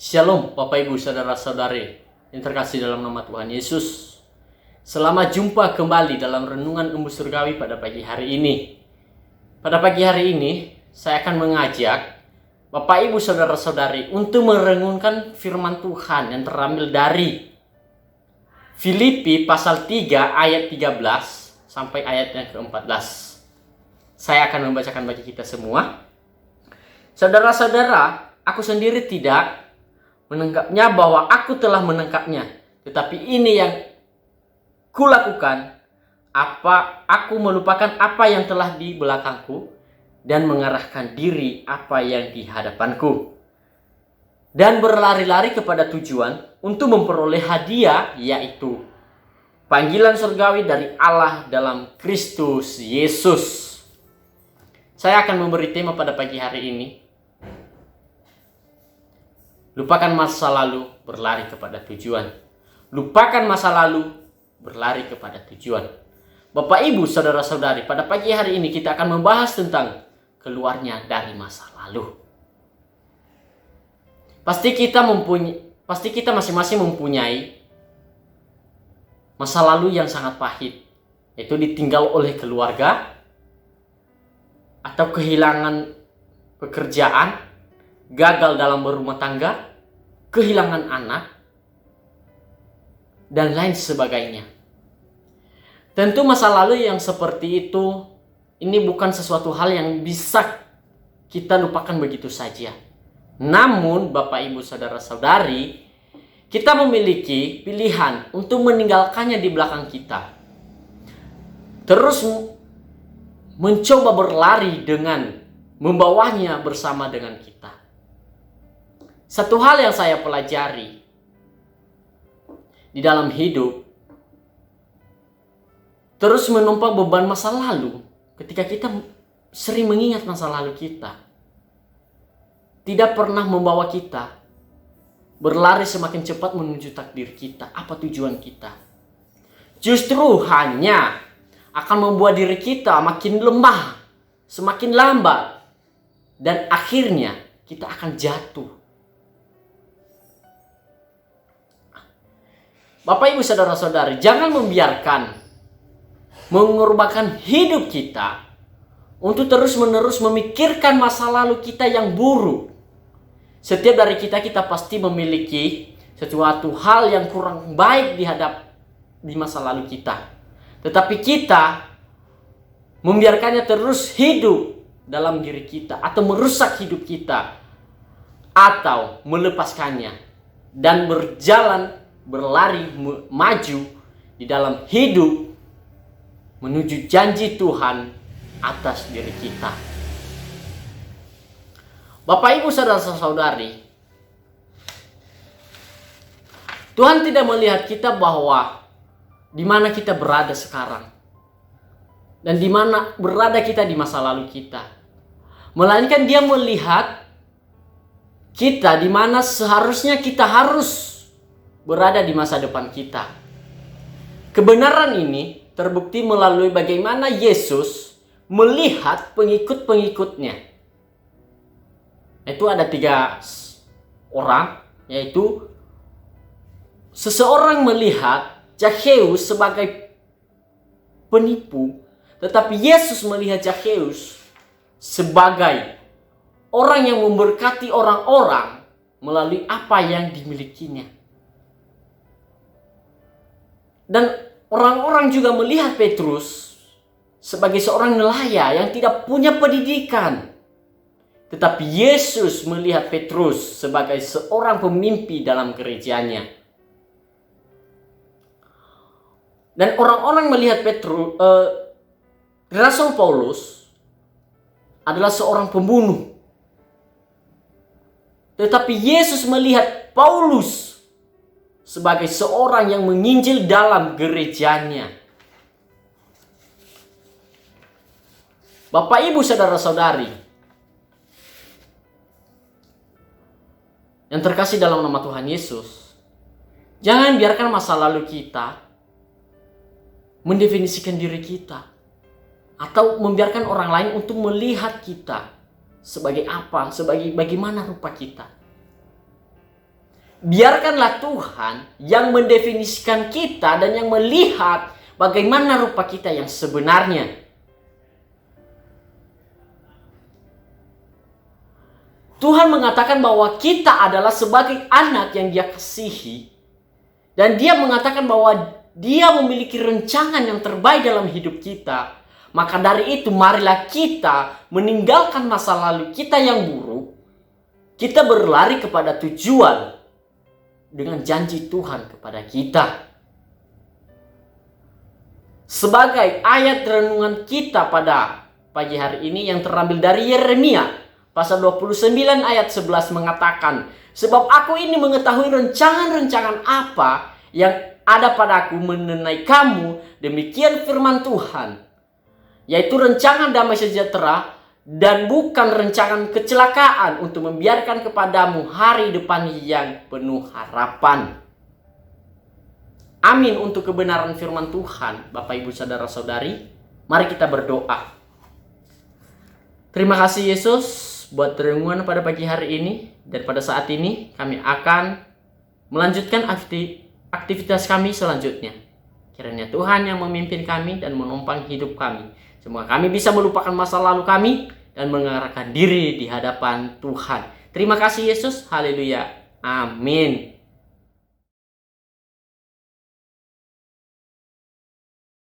Shalom Bapak Ibu Saudara-saudari yang terkasih dalam nama Tuhan Yesus. Selamat jumpa kembali dalam Renungan Embus Surgawi pada pagi hari ini. Pada pagi hari ini saya akan mengajak Bapak Ibu Saudara-saudari untuk merenungkan firman Tuhan yang terambil dari Filipi pasal 3 ayat 13 sampai ayat yang ke-14. Saya akan membacakan bagi kita semua. Saudara-saudara, aku sendiri tidak menangkapnya bahwa aku telah menangkapnya, tetapi ini yang kulakukan, aku melupakan apa yang telah di belakangku dan mengarahkan diri apa yang di hadapanku, dan berlari-lari kepada tujuan untuk memperoleh hadiah, yaitu panggilan surgawi dari Allah dalam Kristus Yesus. Saya akan memberi tema pada pagi hari ini, lupakan masa lalu, berlari kepada tujuan. Lupakan masa lalu, berlari kepada tujuan. Bapak Ibu Saudara-saudari, pada pagi hari ini kita akan membahas tentang keluarnya dari masa lalu. Pasti kita masing-masing mempunyai masa lalu yang sangat pahit, yaitu ditinggal oleh keluarga, atau kehilangan pekerjaan, gagal dalam berumah tangga, kehilangan anak, dan lain sebagainya. Tentu masa lalu yang seperti itu, ini bukan sesuatu hal yang bisa kita lupakan begitu saja. Namun Bapak Ibu Saudara-saudari, kita memiliki pilihan untuk meninggalkannya di belakang kita. Terus mencoba berlari dengan membawanya bersama dengan kita. Satu hal yang saya pelajari di dalam hidup, terus menumpang beban masa lalu ketika kita sering mengingat masa lalu kita, tidak pernah membawa kita berlari semakin cepat menuju takdir kita. Apa tujuan kita? Justru hanya akan membuat diri kita makin lemah, semakin lambat, dan akhirnya kita akan jatuh. Bapak Ibu Saudara-saudari, jangan membiarkan mengorbankan hidup kita untuk terus-menerus memikirkan masa lalu kita yang buruk. Setiap dari kita pasti memiliki sesuatu hal yang kurang baik di masa lalu kita. Tetapi kita membiarkannya terus hidup dalam diri kita, atau merusak hidup kita, atau melepaskannya dan berlari maju di dalam hidup menuju janji Tuhan atas diri kita. Bapak Ibu Saudara-saudari, Tuhan tidak melihat kita bahwa di mana kita berada sekarang dan di mana berada kita di masa lalu kita, melainkan Dia melihat kita di mana seharusnya kita harus berada di masa depan kita. Kebenaran ini terbukti melalui bagaimana Yesus melihat pengikut-pengikutnya. Itu ada 3 orang, yaitu seseorang melihat Zakheus sebagai penipu, tetapi Yesus melihat Zakheus sebagai orang yang memberkati orang-orang melalui apa yang dimilikinya. Dan orang-orang juga melihat Petrus sebagai seorang nelayan yang tidak punya pendidikan. Tetapi Yesus melihat Petrus sebagai seorang pemimpin dalam gerejanya. Dan orang-orang melihat Rasul Paulus adalah seorang pembunuh. Tetapi Yesus melihat Paulus sebagai seorang yang menginjil dalam gerejanya. Bapak Ibu Saudara-saudari yang terkasih dalam nama Tuhan Yesus, jangan biarkan masa lalu kita mendefinisikan diri kita, atau membiarkan orang lain untuk melihat kita sebagai apa, bagaimana rupa kita. Biarkanlah Tuhan yang mendefinisikan kita dan yang melihat bagaimana rupa kita yang sebenarnya. Tuhan mengatakan bahwa kita adalah sebagai anak yang Dia kasihi. Dan Dia mengatakan bahwa Dia memiliki rencangan yang terbaik dalam hidup kita. Maka dari itu marilah kita meninggalkan masa lalu kita yang buruk. Kita berlari kepada tujuan dengan janji Tuhan kepada kita. Sebagai ayat renungan kita pada pagi hari ini yang terambil dari Yeremia pasal 29 ayat 11 mengatakan, sebab aku ini mengetahui rencangan-rencangan apa yang ada padaku mengenai kamu, demikian firman Tuhan, yaitu rencangan damai sejahtera dan bukan rencangan kecelakaan, untuk membiarkan kepadamu hari depan yang penuh harapan. Amin untuk kebenaran firman Tuhan. Bapak, Ibu, Saudara-saudari, mari kita berdoa. Terima kasih Yesus buat renungan pada pagi hari ini. Dan pada saat ini kami akan melanjutkan aktivitas kami selanjutnya. Kiranya Tuhan yang memimpin kami dan menumpang hidup kami. Semoga kami bisa melupakan masa lalu kami dan mengarahkan diri di hadapan Tuhan. Terima kasih Yesus. Haleluya. Amin.